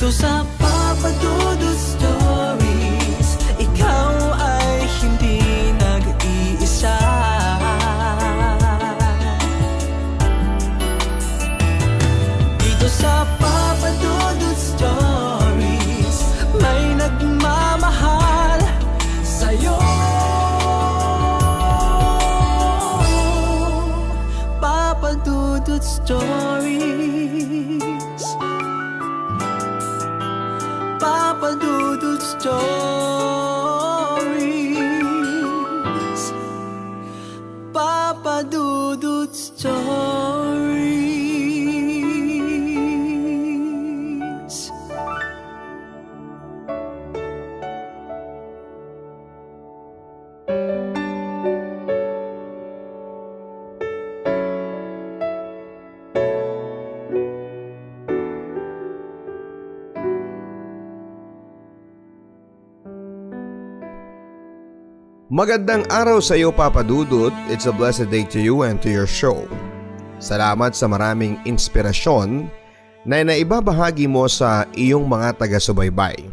Dito sa Papa Dudut Stories, ikaw ay hindi nag-iisa. Dito sa Papa Dudut Stories, may nagmamahal sa'yo. Papa Dudut Stories, Papa Dudut Stories, Papa Dudut Stories. Magandang araw sa iyo, Papa Dudut. It's a blessed day to you and to your show. Salamat sa maraming inspirasyon na naibabahagi mo sa iyong mga taga-subaybay.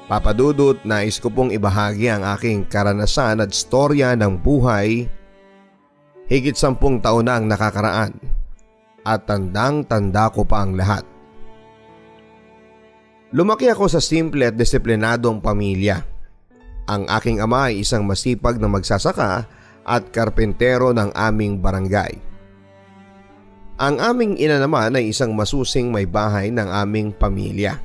Papa Dudut, nais ko pong ibahagi ang aking karanasan at storya ng buhay. Higit 10 taon na ang nakakaraan at tandang-tanda ko pa ang lahat. Lumaki ako sa simple at disiplinadong pamilya. Ang aking ama ay isang masipag na magsasaka at karpentero ng aming barangay. Ang aming ina naman ay isang masusing may bahay ng aming pamilya.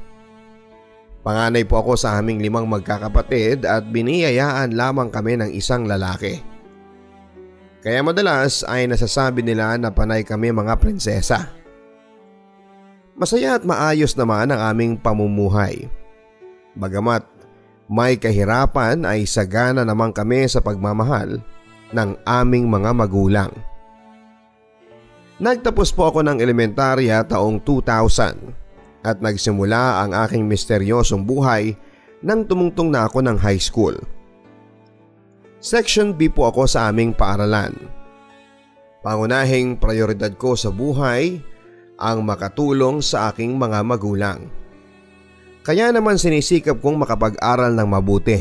Panganay po ako sa aming 5 magkakapatid at biniyayaan lamang kami ng isang lalaki. Kaya madalas ay nasasabi nila na panay kami mga prinsesa. Masaya at maayos naman ang aming pamumuhay. Bagamat may kahirapan ay sagana naman kami sa pagmamahal ng aming mga magulang. Nagtapos po ako ng elementarya taong 2000 at nagsimula ang aking misteryosong buhay nang tumungtong na ako ng high school. Section B po ako sa aming paaralan. Pangunahing prioridad ko sa buhay ang makatulong sa aking mga magulang. Kaya naman sinisikap kong makapag-aral ng mabuti.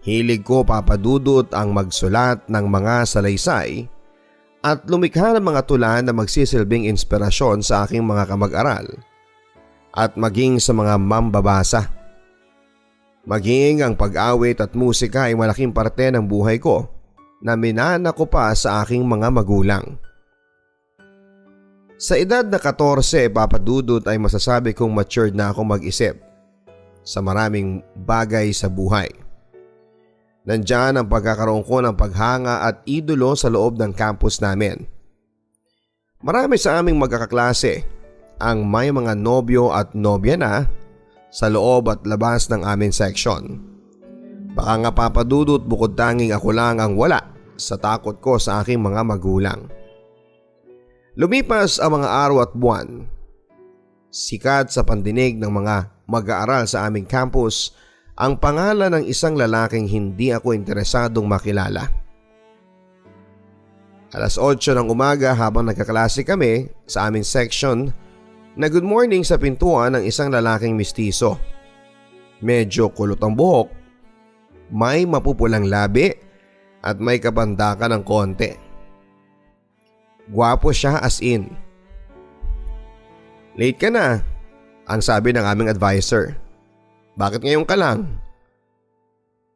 Hilig ko, Papa Dudut, ang magsulat ng mga salaysay at lumikha ng mga tula na magsisilbing inspirasyon sa aking mga kamag-aral at maging sa mga mambabasa. Maging ang pag-awit at musika ay malaking parte ng buhay ko na minana ko pa sa aking mga magulang. Sa edad na 14, Papa Dudut, ay masasabi kong matured na akong mag-isip sa maraming bagay sa buhay. Nandyan ang pagkakaroon ko ng paghanga at idolo sa loob ng campus namin. Marami sa aming magkakaklase ang may mga nobyo at nobya na sa loob at labas ng aming section. Baka nga, Papa Dudut, bukod tanging ako lang ang wala sa takot ko sa aking mga magulang. Lumipas ang mga araw at buwan. Sikat sa pandinig ng mga mag-aaral sa aming campus ang pangalan ng isang lalaking hindi ako interesadong makilala. Alas 8 ng umaga habang nagkaklase kami sa aming section, na good morning sa pintuan ng isang lalaking mistiso. Medyo kulot ang buhok, may mapupulang labi at may kabandakan ng konti. Gwapo siya as in. Late ka na, ang sabi ng aming advisor. Bakit ngayon ka lang?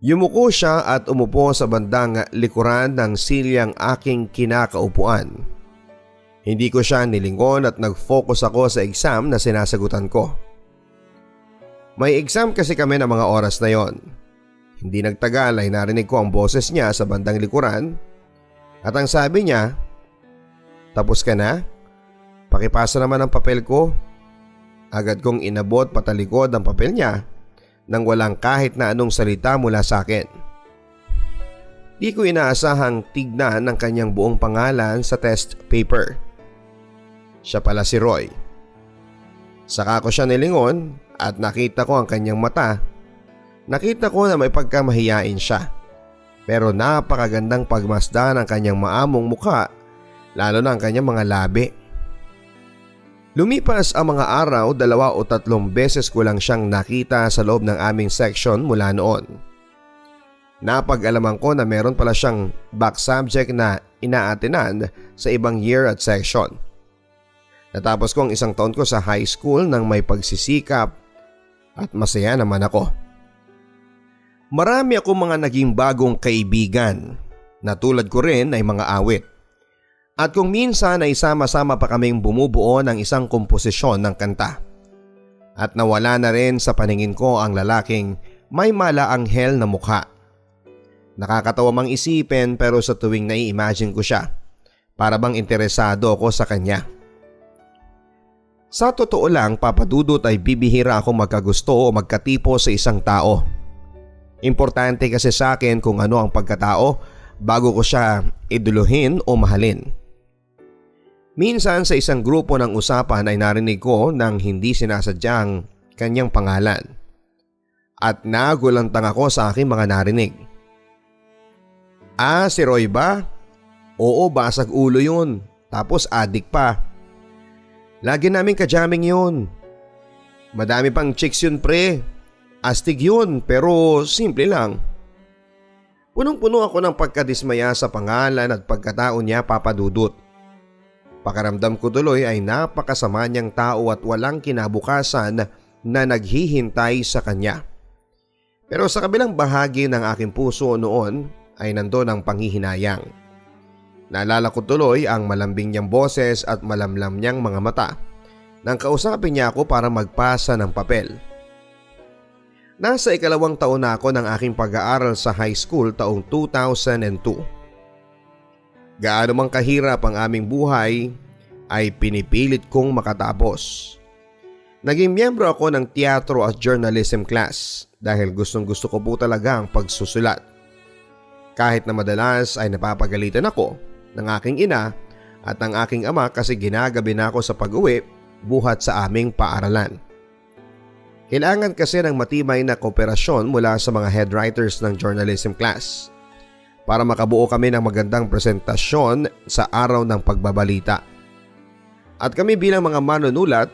Yumuko siya at umupo sa bandang likuran ng silyang aking kinakaupuan. Hindi ko siya nilingon at nag-focus ako sa exam na sinasagutan ko. May exam kasi kami ng mga oras na yon. Hindi nagtagal ay narinig ko ang boses niya sa bandang likuran at ang sabi niya, "Tapos ka na? Pakipasa naman ang papel ko." Agad kong inabot patalikod ang papel niya nang walang kahit na anong salita mula sa akin. Di ko inaasahang tignan ang kanyang buong pangalan sa test paper. Siya pala si Roy. Saka ko siya nilingon at nakita ko ang kanyang mata. Nakita ko na may pagkamahiyain siya, pero napakagandang pagmasdan ang kanyang maamong mukha, lalo na ang kanyang mga labi. Lumipas ang mga araw, 2 o 3 beses ko lang siyang nakita sa loob ng aming section mula noon. Napag-alaman ko na meron pala siyang back subject na inaatenan sa ibang year at section. Natapos ko ang 1 taon ko sa high school nang may pagsisikap at masaya naman ako. Marami akong mga naging bagong kaibigan na tulad ko rin ay mga awit. At kung minsan ay sama-sama pa kaming bumubuo ng isang komposisyon ng kanta. At nawala na rin sa paningin ko ang lalaking may malaanghel na mukha. Nakakatawa mang isipin pero sa tuwing nai-imagine ko siya, para bang interesado ako sa kanya. Sa totoo lang, Papa Dudut, ay bibihira akong magkagusto o magkatipo sa isang tao. Importante kasi sa akin kung ano ang pagkatao bago ko siya iduluhin o mahalin. Minsan sa isang grupo ng usapan ay narinig ko nang hindi sinasadyang kanyang pangalan. At nagulantang ako sa aking mga narinig. Ah, si Roy ba? Oo, basag ulo yun. Tapos adik pa. Lagi namin kajaming yun. Madami pang chicks yun, pre. Astig yun pero simple lang. Punong-puno ako ng pagkadismaya sa pangalan at pagkatao niya, Papa Dudut. Pakaramdam ko tuloy ay napakasama niyang tao at walang kinabukasan na naghihintay sa kanya. Pero sa kabilang bahagi ng aking puso noon ay nandoon ang panghihinayang. Naalala ko tuloy ang malambing niyang boses at malamlam niyang mga mata nang kausapin niya ako para magpasa ng papel. Nasa 2 taon na ako ng aking pag-aaral sa high school taong 2002. Gaano mang kahirap ang aming buhay ay pinipilit kong makatapos. Naging miyembro ako ng teatro at journalism class dahil gustong-gusto ko po talaga ang pagsusulat. Kahit na madalas ay napapagalitan ako ng aking ina at ng aking ama kasi ginagabi na ako sa pag-uwi buhat sa aming paaralan. Kailangan kasi ng matibay na kooperasyon mula sa mga head writers ng journalism class para makabuo kami ng magandang presentasyon sa araw ng pagbabalita. At kami bilang mga manunulat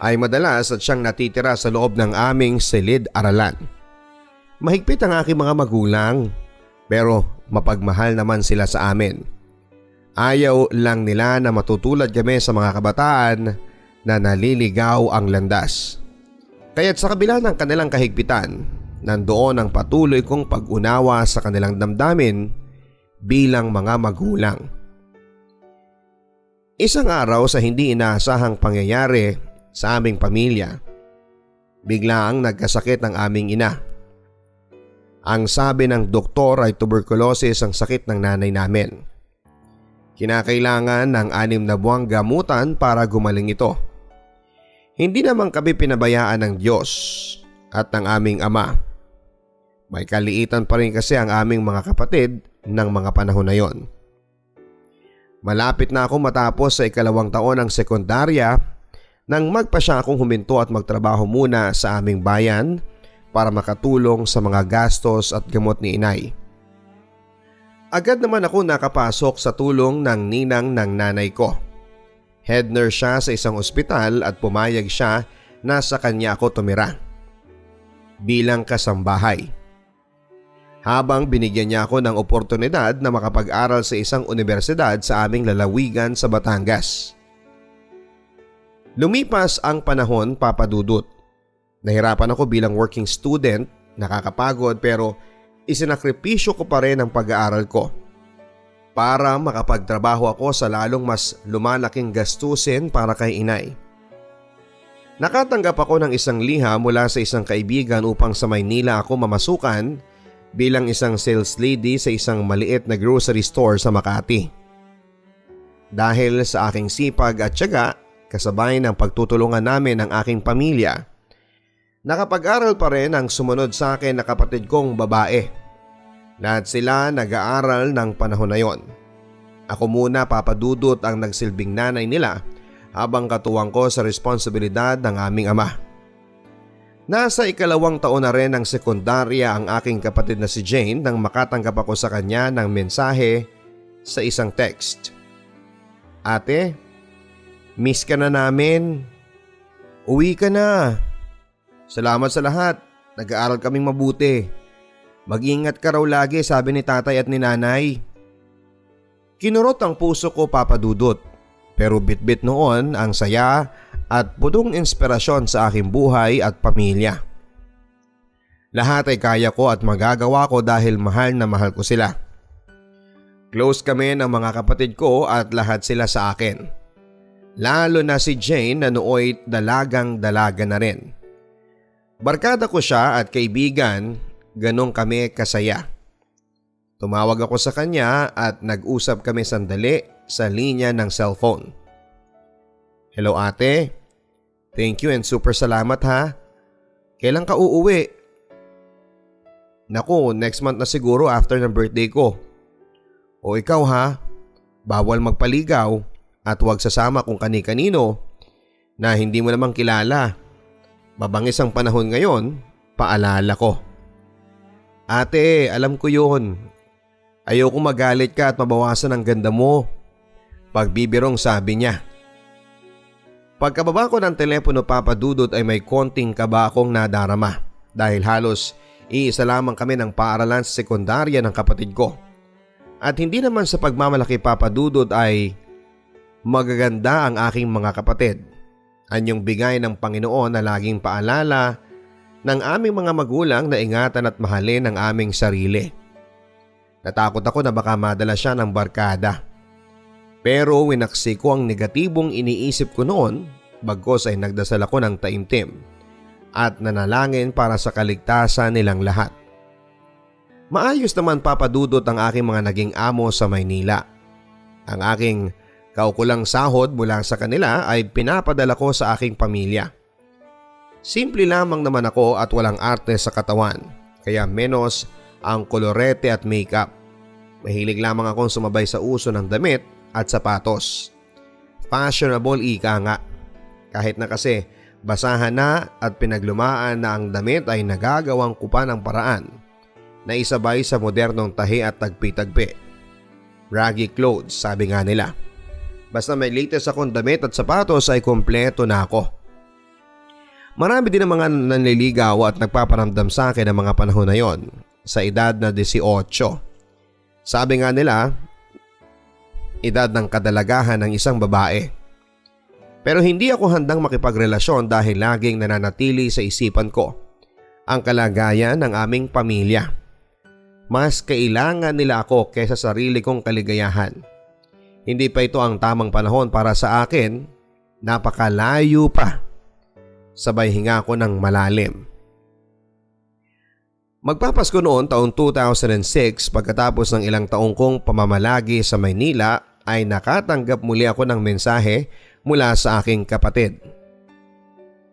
ay madalas at siyang natitira sa loob ng aming silid-aralan. Mahigpit ang aking mga magulang pero mapagmahal naman sila sa amin. Ayaw lang nila na matutulad kami sa mga kabataan na naliligaw ang landas. Kaya't sa kabila ng kanilang kahigpitan, nandoon ang patuloy kong pag-unawa sa kanilang damdamin bilang mga magulang. Isang araw sa hindi inaasahang pangyayari sa aming pamilya, biglaang nagkasakit ang aming ina. Ang sabi ng doktor ay tuberculosis ang sakit ng nanay namin. Kinakailangan ng 6 na buwang gamutan para gumaling ito. Hindi naman kami pinabayaan ng Diyos at ng aming ama. May kaliitan pa rin kasi ang aming mga kapatid ng mga panahon na yon. Malapit na akong matapos sa 2 taon ng sekundarya nang magpasya akong huminto at magtrabaho muna sa aming bayan para makatulong sa mga gastos at gamot ni inay. Agad naman ako nakapasok sa tulong ng ninang ng nanay ko. Head nurse siya sa isang ospital at pumayag siya na sa kanya ako tumira bilang kasambahay. Habang binigyan niya ako ng oportunidad na makapag-aral sa isang universidad sa aming lalawigan sa Batangas. Lumipas ang panahon, Papa Dudut. Nahirapan ako bilang working student, nakakapagod pero isinakripisyo ko pa rin ang pag-aaral ko para makapagtrabaho ako sa lalong mas lumalaking gastusin para kay inay. Nakatanggap ako ng isang liham mula sa isang kaibigan upang sa Maynila ako mamasukan bilang isang sales lady sa isang maliit na grocery store sa Makati. Dahil sa aking sipag at tiyaga, kasabay ng pagtutulungan namin ng aking pamilya, nakapag-aral pa rin ang sumunod sa akin na kapatid kong babae. Lahat sila nag-aaral ng panahon na yon. Ako muna, Papa Dudut, ang nagsilbing nanay nila habang katuwang ko sa responsibilidad ng aming ama. Nasa 2 taon na rin ng sekundarya ang aking kapatid na si Jane nang makatanggap ako sa kanya ng mensahe sa isang text. Ate, Miss ka na namin. Uwi ka na. Salamat sa lahat. Nag-aaral kaming mabuti. Mag-ingat ka raw lagi, sabi ni tatay at ni nanay. Kinurot ang puso ko, Papa Dudut. Pero bitbit noon ang saya at pudong inspirasyon sa aking buhay at pamilya. Lahat ay kaya ko at magagawa ko dahil mahal na mahal ko sila. Close kami ng mga kapatid ko at lahat sila sa akin. Lalo na si Jane na nooy dalagang-dalaga na rin. Barkada ko siya at kaibigan, ganong kami kasaya. Tumawag ako sa kanya at nag-usap kami sandali sa linya ng cellphone. Hello ate, thank you and super salamat ha. Kailan ka uuwi? Naku, next month na siguro after ng birthday ko. O ikaw ha, bawal magpaligaw at huwag sasama kung kani-kanino na hindi mo namang kilala. Mabangis ang panahon ngayon, paalala ko. Ate, alam ko yun. Ayoko magalit ka at mabawasan ang ganda mo. Pagbibirong sabi niya. Pagkababa ko ng telepono, Papa Dudut, ay may konting kaba akong nadarama dahil halos iisa lamang kami ng paaralan sa sekundarya ng kapatid ko. At hindi naman sa pagmamalaki, Papa Dudut, ay magaganda ang aking mga kapatid. Anyong bigay ng Panginoon na laging paalala ng aming mga magulang na ingatan at mahalin ang aming sarili. Natakot ako na baka madala siya ng barkada. Pero winaksi ko ang negatibong iniisip ko noon, bagkos ay nagdasal ako ng taimtim at nanalangin para sa kaligtasan nilang lahat. Maayos naman, Papa Dudut, ang aking mga naging amo sa Maynila. Ang aking kaukulang sahod mula sa kanila ay pinapadala ko sa aking pamilya. Simple lamang naman ako at walang arte sa katawan, kaya menos ang kolorete at makeup. Mahilig lamang akong sumabay sa uso ng damit at sapatos. Fashionable ika nga. Kahit na kasi basahan na at pinaglumaan na ang damit ay nagagawang ko pa ng paraan na isabay sa modernong tahi at tagpi-tagpi. Raggy clothes, sabi nga nila. Basta may latest akong damit at sapatos ay kompleto na ako. Marami din ang mga nanliligaw at nagpaparamdam sa akin ng mga panahon na yon sa edad na 18. Sabi nga nila, edad ng kadalagahan ng isang babae. Pero hindi ako handang makipagrelasyon dahil laging nananatili sa isipan ko ang kalagayan ng aming pamilya. Mas kailangan nila ako kaysa sarili kong kaligayahan. Hindi pa ito ang tamang panahon para sa akin, napakalayo pa. Sabay hinga ko ng malalim. Magpapasko noon taong 2006 pagkatapos ng ilang taong kong pamamalagi sa Maynila ay nakatanggap muli ako ng mensahe mula sa aking kapatid.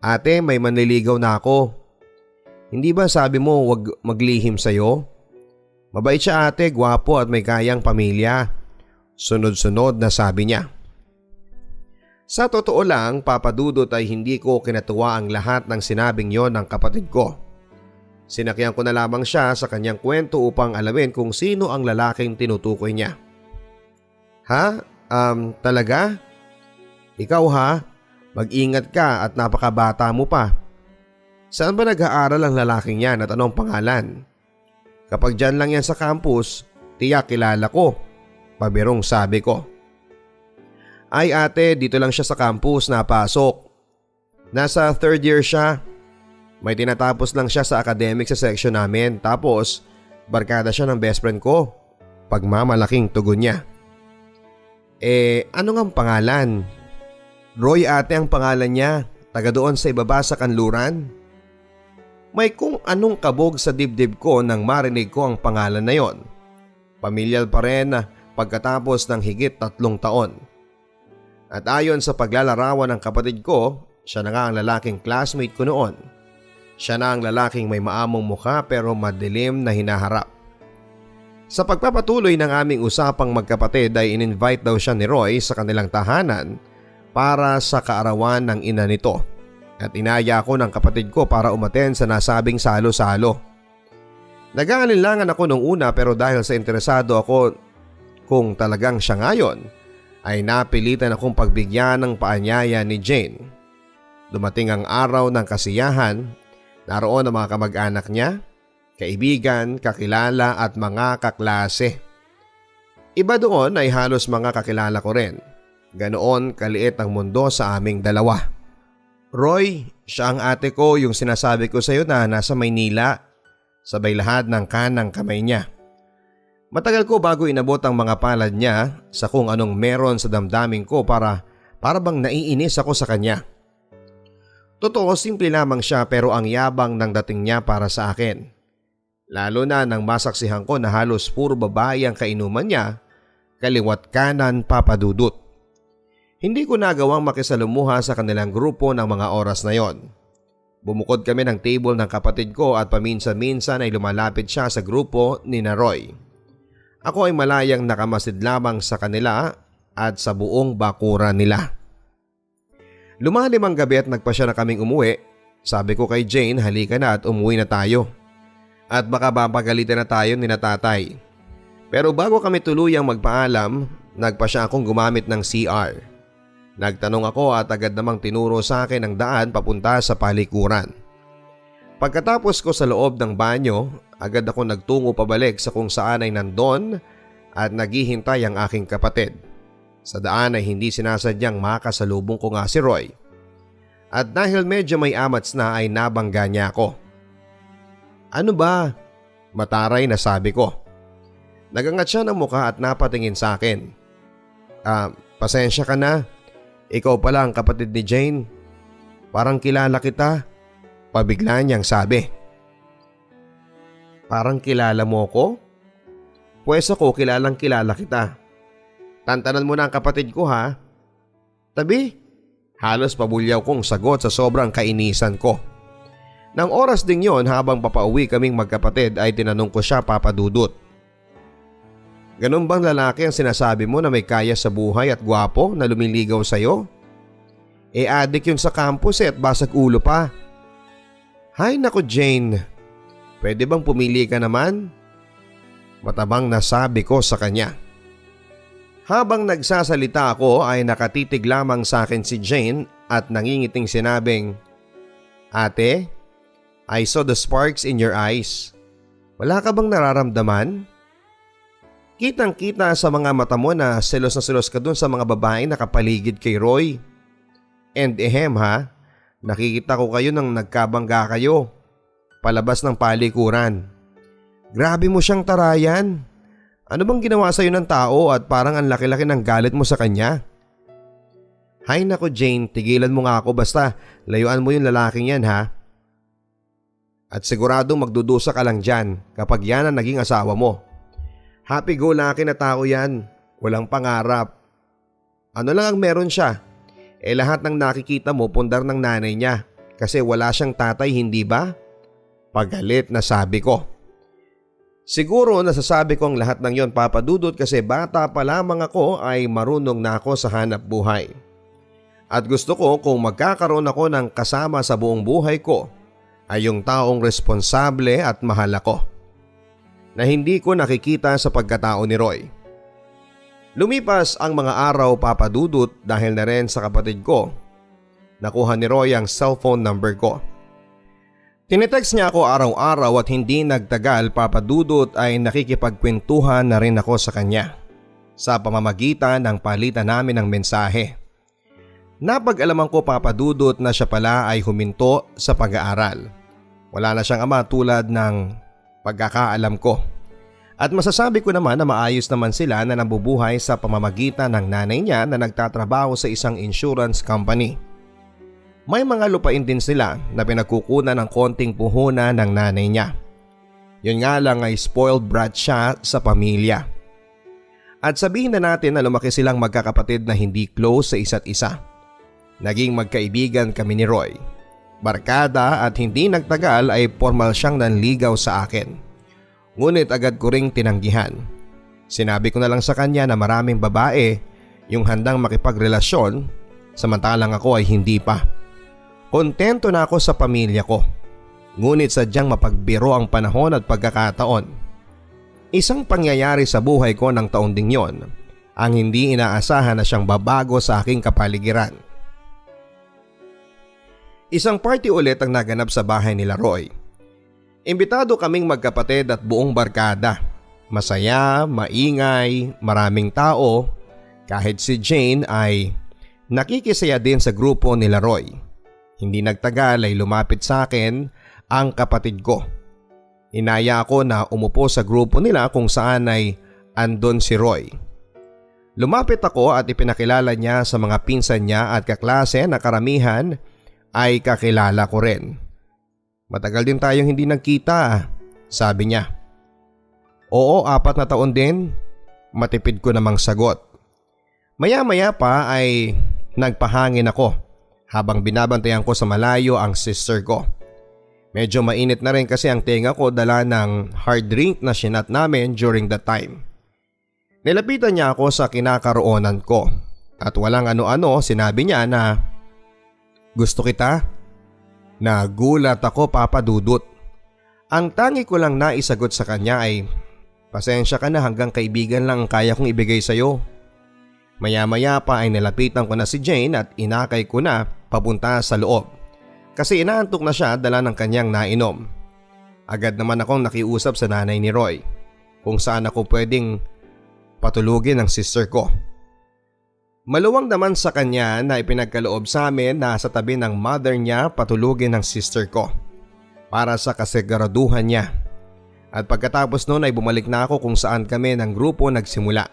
Ate, may manliligaw na ako. Hindi ba sabi mo wag maglihim sa'yo? Mabait siya ate, gwapo at may kayang pamilya. Sunod-sunod na sabi niya. Sa totoo lang, Papa Dudut, ay hindi ko kinatuwa ang lahat ng sinabing yon ng kapatid ko. Sinakyan ko na lamang siya sa kanyang kwento upang alamin kung sino ang lalaking tinutukoy niya. Ha? Talaga? Ikaw ha? Mag-ingat ka at napakabata mo pa. Saan ba nag-aaral ang lalaking yan at anong pangalan? Kapag dyan lang yan sa campus, tiyak kilala ko. Pabirong sabi ko. Ay ate, dito lang siya sa campus napasok. Nasa third year siya. May tinatapos lang siya sa academic sa section namin, tapos barkada siya ng best friend ko. Pagmamalaking tugon niya. Ano ngang pangalan? Roy ate ang pangalan niya, taga doon sa ibaba sa kanluran. May kung anong kabog sa dibdib ko nang marinig ko ang pangalan na yon. Pamilyal pa rin pagkatapos ng higit 3 taon. At ayon sa paglalarawan ng kapatid ko, siya na nga ang lalaking classmate ko noon. Siya na ang lalaking may maamong mukha pero madilim na hinaharap. Sa pagpapatuloy ng aming usapang magkapatid ay in-invite daw siya ni Roy sa kanilang tahanan para sa kaarawan ng ina nito. At inaya ako ng kapatid ko para umaten sa nasabing salo-salo. Nag-aalinlangan ako nung una pero dahil sa interesado ako kung talagang siya ngayon, ay napilitan akong pagbigyan ng paanyaya ni Jane. Dumating ang araw ng kasiyahan, naroon ang mga kamag-anak niya, kaibigan, kakilala at mga kaklase. Iba doon ay halos mga kakilala ko rin. Ganoon kaliit ang mundo sa aming dalawa. Roy, siya ang ate ko, yung sinasabi ko sa iyo na nasa Maynila. Sabay lahat ng kanang kamay niya. Matagal ko bago inabot ang mga palad niya sa kung anong meron sa damdamin ko para bang naiinis ako sa kanya. Totoo, simple lamang siya pero ang yabang ng dating niya para sa akin. Lalo na nang masaksihan ko na halos puro babae ang kainuman niya, kaliwat kanan papadudot. Hindi ko nagawang makisalumuha sa kanilang grupo ng mga oras na yon. Bumukod kami ng table ng kapatid ko at paminsan-minsan ay lumalapit siya sa grupo ni Roy. Ako ay malayang nakamasid lamang sa kanila at sa buong bakuran nila. Lumalim ang gabi at nagpasya na kaming umuwi. Sabi ko kay Jane, halika na at umuwi na tayo. At baka papagalitan na tayo ni tatay. Pero bago kami tuluyang magpaalam, nagpasya akong gumamit ng CR. Nagtanong ako at agad namang tinuro sa akin ang daan papunta sa palikuran. Pagkatapos ko sa loob ng banyo, agad ako nagtungo pabalik sa kung saan ay nandon at naghihintay ang aking kapatid. Sa daan ay hindi sinasadyang makasalubong ko nga si Roy. At dahil medyo may amats na ay nabangga niya ako. Ano ba? Mataray na sabi ko. Nagangat siya ng muka at napatingin sa akin. Pasensya ka na. Ikaw pala ang kapatid ni Jane. Parang kilala kita. Pabigla niyang sabi. Parang kilala mo ko? Pwes ako kilalang kilala kita. Tantanan mo na ang kapatid ko ha. Tabi? Halos pabulyaw kong sagot sa sobrang kainisan ko. Nang oras ding yon habang papauwi kaming magkapatid ay tinanong ko siya papadudot. Ganun bang lalaki ang sinasabi mo na may kaya sa buhay at gwapo na lumiligaw sa'yo? Adik yun sa campus at basag ulo pa. Hay nako Jane, pwede bang pumili ka naman? Matabang nasabi ko sa kanya. Habang nagsasalita ako ay nakatitig lamang sa akin si Jane at nangingiting sinabing, Ate, I saw the sparks in your eyes. Wala ka bang nararamdaman? Kitang-kita sa mga mata mo na selos ka dun sa mga babae nakapaligid kay Roy. And ha, nakikita ko kayo nang nagkabangga kayo. Palabas ng palikuran. Grabe mo siyang tarayan. Ano bang ginawa sa'yo ng tao at parang ang laki-laki ng galit mo sa kanya? Hay nako Jane, tigilan mo nga ako basta layuan mo yung lalaking yan ha. At siguradong magdudusa ka lang dyan kapag yan ang naging asawa mo. Happy-go-lucky na tao yan. Walang pangarap. Ano lang ang meron siya? Lahat ng nakikita mo pundar ng nanay niya kasi wala siyang tatay, hindi ba? Pagalit na sabi ko. Siguro nasasabi ko ang lahat ng yon papadudot kasi bata pa lamang ako ay marunong na ako sa hanap buhay. At gusto ko kung magkakaroon ako ng kasama sa buong buhay ko ay yung taong responsable at mahal ako. Na hindi ko nakikita sa pagkatao ni Roy. Lumipas ang mga araw papadudot dahil na rin sa kapatid ko. Nakuha ni Roy ang cellphone number ko. Tinitext niya ako araw-araw at hindi nagtagal papadudot ay nakikipagkwentuhan na rin ako sa kanya. Sa pamamagitan ng palitan namin ng mensahe. Napag-alaman ko papadudot na siya pala ay huminto sa pag-aaral. Wala na siyang ama tulad ng pagkakaalam ko. At masasabi ko naman na maayos naman sila na nabubuhay sa pamamagitan ng nanay niya na nagtatrabaho sa isang insurance company. May mga lupain din sila na pinagkukunan ng konting puhunan ng nanay niya. Yun nga lang ay spoiled brat siya sa pamilya. At sabihin na natin na lumaki silang magkakapatid na hindi close sa isa't isa. Naging magkaibigan kami ni Roy. Barkada at hindi nagtagal ay formal siyang nanligaw sa akin. Ngunit agad ko ring tinanggihan. Sinabi ko na lang sa kanya na maraming babae yung handang makipagrelasyon samantalang ako ay hindi pa. Kontento na ako sa pamilya ko. Ngunit sadyang mapagbiro ang panahon at pagkakataon. Isang pangyayari sa buhay ko ng taon ding yon ang hindi inaasahan na siyang babago sa aking kapaligiran. Isang party ulit ang naganap sa bahay nila Roy. Imbitado kaming magkapatid at buong barkada. Masaya, maingay, maraming tao. Kahit si Jane ay nakikisaya din sa grupo nila Roy. Hindi nagtagal ay lumapit sa akin ang kapatid ko. Inaya ako na umupo sa grupo nila kung saan ay andon si Roy. Lumapit ako at ipinakilala niya sa mga pinsan niya at kaklase na karamihan ay kakilala ko rin. Matagal din tayong hindi nagkita, sabi niya. Oo, 4 na taon din, matipid ko namang sagot. Maya-maya pa ay nagpahangin ako habang binabantayan ko sa malayo ang sister ko. Medyo mainit na rin kasi ang tenga ko dala ng hard drink na sinat namin during that time. Nilapitan niya ako sa kinakaroonan ko at walang ano-ano sinabi niya na gusto kita. Nagulat ako, Papa Dudut. Ang tangi ko lang naisagot sa kanya ay pasensya ka na, hanggang kaibigan lang ang kaya kong ibigay sa'yo. Maya-maya pa ay nilapitan ko na si Jane at inakay ko na papunta sa loob. Kasi inaantok na siya dala ng kanyang nainom. Agad naman akong nakiusap sa nanay ni Roy kung saan ako pwedeng patulugin ang sister ko. Maluwang naman sa kanya na ipinagkaloob sa amin na sa tabi ng mother niya patulugin ang sister ko para sa kasiguraduhan niya. At pagkatapos noon ay bumalik na ako kung saan kami ng grupo nagsimula.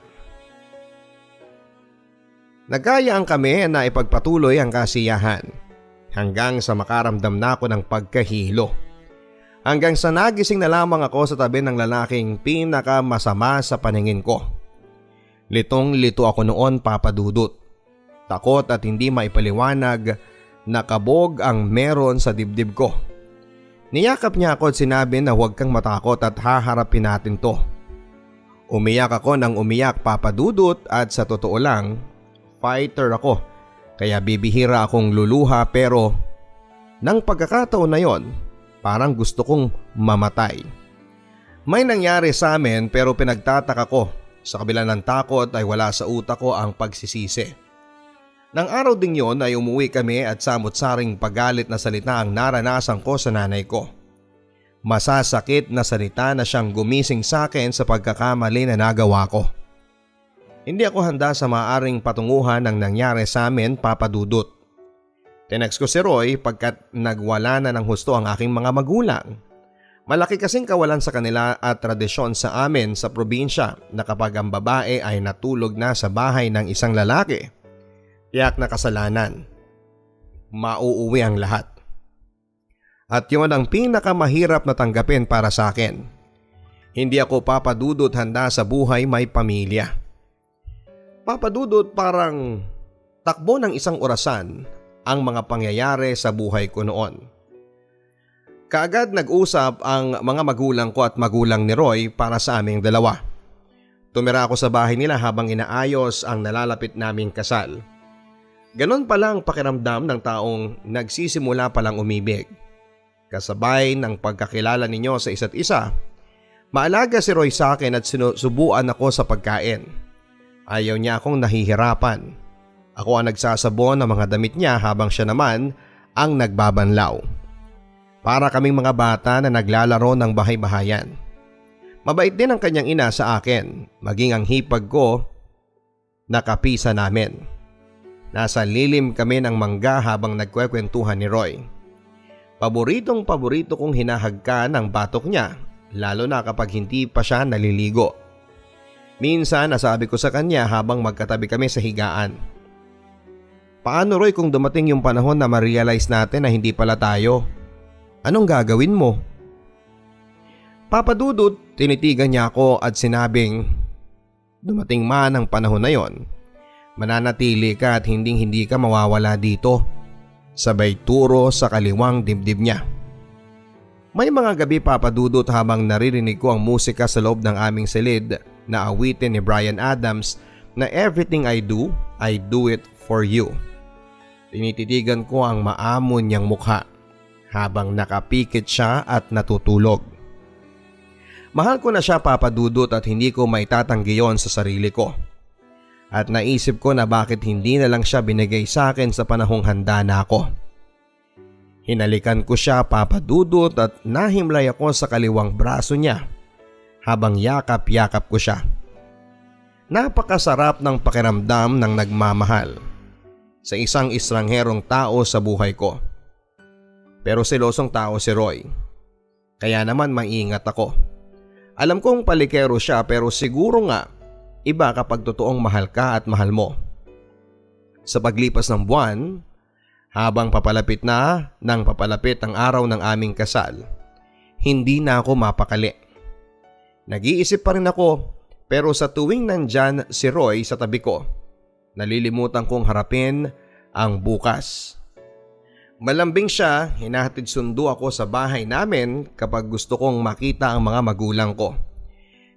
Nagkayaan kami na ipagpatuloy ang kasiyahan hanggang sa makaramdam na ako ng pagkahilo. Hanggang sa nagising na lamang ako sa tabi ng lalaking pinakamasama sa paningin ko. Litong-lito ako noon, Papa Dudut. Takot at hindi maipaliwanag na kabog ang meron sa dibdib ko. Niyakap niya ako at sinabi na huwag kang matakot at haharapin natin to. Umiyak ako ng umiyak, Papa Dudut, at sa totoo lang, fighter ako. Kaya bibihira akong luluha, pero nang pagkakataon na yon, parang gusto kong mamatay. May nangyari sa amin pero pinagtataka ko. Sa kabila ng takot ay wala sa utak ko ang pagsisisi. Nang araw ding yon ay umuwi kami at samot-saring pagalit na salita ang naranasan ko sa nanay ko. Masasakit na salita na siyang gumising sa akin sa pagkakamali na nagawa ko. Hindi ako handa sa maaring patunguhan ng nangyari sa amin, Papa Dudut. Tinext ko si Roy pagkat nagwala na ng husto ang aking mga magulang. Malaki kasing kawalan sa kanila at tradisyon sa amin sa probinsya na kapag ang babae ay natulog na sa bahay ng isang lalaki, tiyak na kasalanan. Mauuwi ang lahat. At yun ang pinakamahirap na tanggapin para sa akin. Hindi ako, Papa Dudut, handa sa buhay may pamilya. Papa Dudut, parang takbo ng isang orasan ang mga pangyayari sa buhay ko noon. Kaagad nag-usap ang mga magulang ko at magulang ni Roy para sa aming dalawa. Tumira ako sa bahay nila habang inaayos ang nalalapit naming kasal. Ganon pala ang pakiramdam ng taong nagsisimula palang umibig. Kasabay ng pagkakilala ninyo sa isa't isa, maalaga si Roy sa akin at sinusubuan ako sa pagkain. Ayaw niya akong nahihirapan. Ako ang nagsasabon ng mga damit niya habang siya naman ang nagbabanlaw. Para kaming mga bata na naglalaro ng bahay-bahayan. Mabait din ang kanyang ina sa akin, maging ang hipag ko nakapisa namin. Nasa lilim kami ng mangga habang nagkwekwentuhan ni Roy. Paboritong-paborito kong hinahagkan ang batok niya, lalo na kapag hindi pa siya naliligo. Minsan nasabi ko sa kanya habang magkatabi kami sa higaan. Paano, Roy, kung dumating yung panahon na ma-realize natin na hindi pala tayo? Anong gagawin mo? Papa Dudut, tinitigan niya ako at sinabing, dumating man ang panahon na yon, mananatili ka at hindi ka mawawala dito. Sabay turo sa kaliwang dibdib niya. May mga gabi, Papa Dudut, habang naririnig ko ang musika sa loob ng aming silid na awitin ni Bryan Adams na Everything I Do It For You. Tinititigan ko ang maamon niyang mukha habang nakapikit siya at natutulog. Mahal ko na siya, Papa Dudut, at hindi ko maitatanggi yon sa sarili ko. at naisip ko na bakit hindi na lang siya binigay sa akin sa panahong handa na ako. Hinalikan ko siya, Papa Dudut, at nahimlay ako sa kaliwang braso niya habang yakap-yakap ko siya. Napakasarap ng pakiramdam ng nagmamahal sa isang estrangherong tao sa buhay ko. Pero selosong tao si Roy. Kaya naman maingat ako. Alam kong palikero siya pero siguro nga iba kapag totoong mahal ka at mahal mo. Sa paglipas ng buwan, habang papalapit ang araw ng aming kasal, hindi na ako mapakali. Nag-iisip pa rin ako pero sa tuwing nandyan si Roy sa tabi ko, nalilimutan kong harapin ang bukas. Malambing siya, hinahatid sundo ako sa bahay namin kapag gusto kong makita ang mga magulang ko.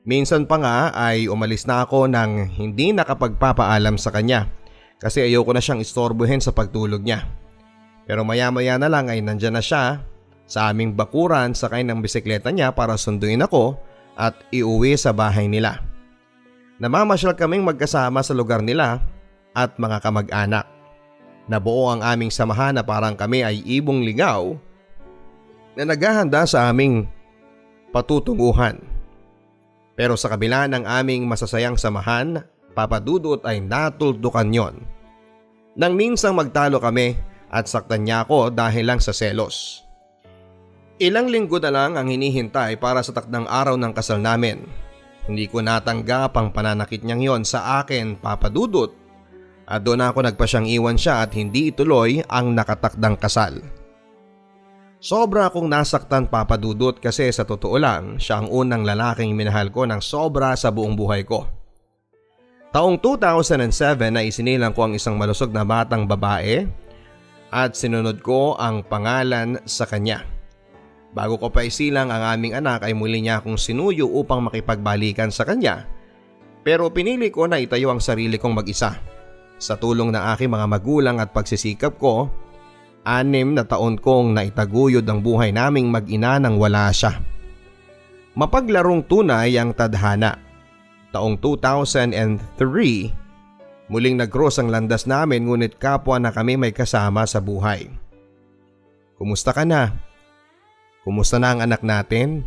Minsan pa nga ay umalis na ako nang hindi nakapagpapaalam sa kanya kasi ayoko na siyang istorbohin sa pagtulog niya. Pero maya-maya na lang ay nandyan na siya sa aming bakuran sakay ng bisikleta niya para sunduin ako at iuwi sa bahay nila. Namamasyal kaming magkasama sa lugar nila at mga kamag-anak. Nabuo ang aming samahan na parang kami ay ibong ligaw na naghahanda sa aming patutunguhan. Pero sa kabila ng aming masasayang samahan, Papa Dudut, ay natuldukan yon. Nang minsang magtalo kami at saktan niya ako dahil lang sa selos. Ilang linggo na lang ang hinihintay para sa takdang araw ng kasal namin. Hindi ko natanggap ang pananakit niyang yon sa akin, Papa Dudut, at doon ako nagpasyang iwan siya at hindi ituloy ang nakatakdang kasal. Sobra akong nasaktan, Papa Dudut, kasi sa totoo lang siya ang unang lalaking minahal ko ng sobra sa buong buhay ko. Taong 2007 na isinilang ko ang isang malusog na batang babae at sinunod ko ang pangalan sa kanya. Bago ko pa isilang ang aming anak ay muli niya akong sinuyo upang makipagbalikan sa kanya, pero pinili ko na itayo ang sarili kong mag-isa. Sa tulong ng aking mga magulang at pagsisikap ko, 6 na taon kong naitaguyod ang buhay naming mag-ina nang wala siya. Mapaglarong tunay ang tadhana. Taong 2003, muling nag-cross ang landas namin ngunit kapwa na kami may kasama sa buhay. Kumusta ka na? Kumusta na ang anak natin?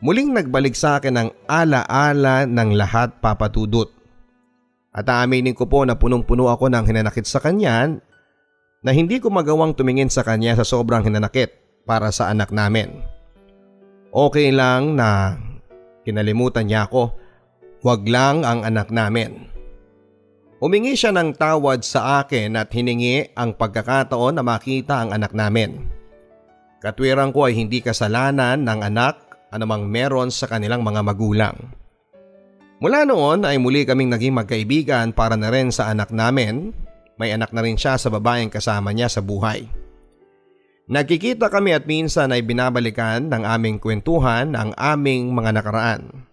Muling nagbalik sa akin ang ala-ala ng lahat, Papa Dudut. At aaminin ko po na punong-puno ako ng hinanakit sa kanya na hindi ko magawang tumingin sa kanya sa sobrang hinanakit para sa anak namin. Okay lang na kinalimutan niya ako, wag lang ang anak namin. Humingi siya ng tawad sa akin at hiningi ang pagkakataon na makita ang anak namin. Katwiran ko ay hindi kasalanan ng anak anumang meron sa kanilang mga magulang. Mula noon ay muli kaming naging magkaibigan para na rin sa anak namin. May anak na rin siya sa babaeng kasama niya sa buhay. Nagkikita kami at minsan ay binabalikan ng aming kwentuhan ang aming mga nakaraan.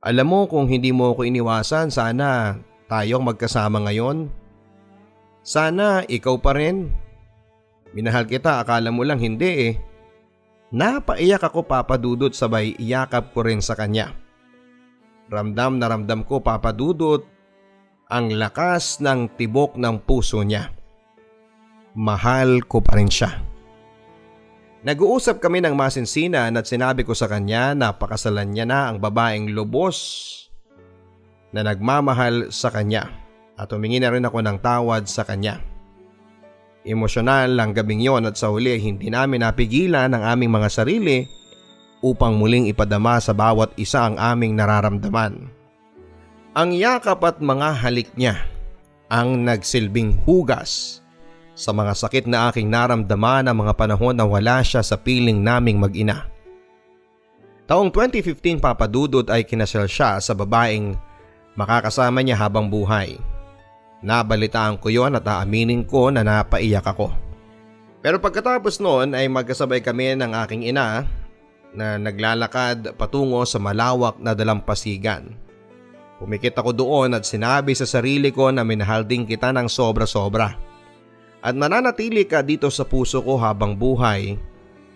Alam mo, kung hindi mo ako iniwasan, sana tayong magkasama ngayon. Sana ikaw pa rin. Minahal kita, akala mo lang hindi eh. Napaiyak ako, Papa Dudut, sabay iyakap ko rin sa kanya. Ramdam na ramdam ko, Papa Dudut, ang lakas ng tibok ng puso niya. Mahal ko pa rin siya. Nag-uusap kami ng masinsinan at sinabi ko sa kanya na pakasalan niya na ang babaeng lubos na nagmamahal sa kanya at humingi na rin ako ng tawad sa kanya. Emosyonal ang gabing yon at sa huli hindi namin napigilan ang aming mga sarili upang muling ipadama sa bawat isa ang aming nararamdaman. Ang yakap at mga halik niya ang nagsilbing hugas sa mga sakit na aking naramdaman ng mga panahon na wala siya sa piling naming mag-ina. Taong 2015, Papa Dudut, ay kinasal siya sa babaeng makakasama niya habang buhay. Nabalitaan ko yon at aaminin ko na napaiyak ako. Pero pagkatapos noon ay magkasabay kami ng aking ina na naglalakad patungo sa malawak na dalampasigan. Pumikit ako doon at sinabi sa sarili ko na minahal din kita ng sobra-sobra. At mananatili ka dito sa puso ko habang buhay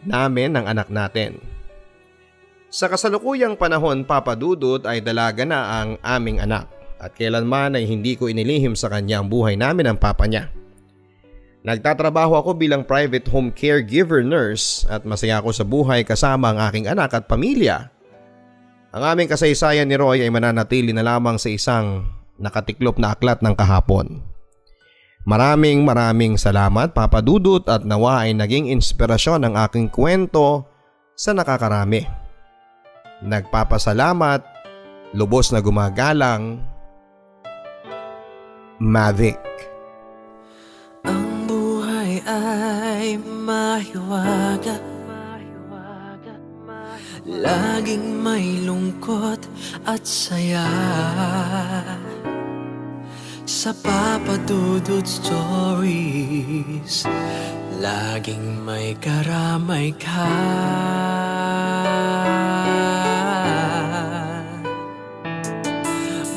namin ng anak natin. Sa kasalukuyang panahon, Papa Dudut, ay dalaga na ang aming anak. at kailanman ay hindi ko inilihim sa kanya ang buhay namin ng papa niya. Nagtatrabaho ako bilang private home caregiver nurse at masaya ako sa buhay kasama ang aking anak at pamilya. Ang aming kasaysayan ni Roy ay mananatili na lamang sa isang nakatiklop na aklat ng kahapon. Maraming salamat Papa Dudut at nawa ay naging inspirasyon ang aking kwento sa nakakarami. Nagpapasalamat, lubos na gumagalang, Mavic. Ang buhay ay mahiwaga, laging may lungkot at saya. Sa Papa Dudut Stories, laging may karamay ka.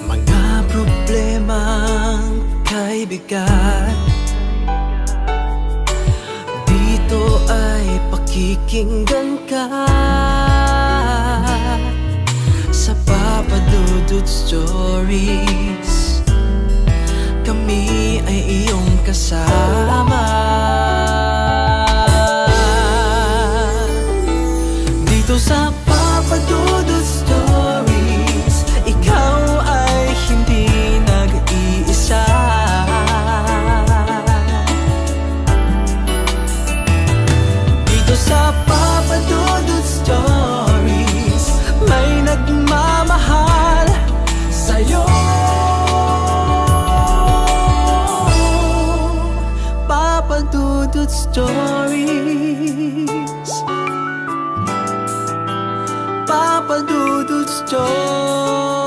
Mga problemang kaibigan, dito ay pakikinggan ka. Sa Papa Dudut Stories, kami ay iyong kasama. Dito sa Papa Dudut Stories, ikaw ay hindi nag-iisa. Dito sa Papa Dudut Stories, may nagmamahal sa'yo. Papa Dudut Stories, Papa Dudut Stories.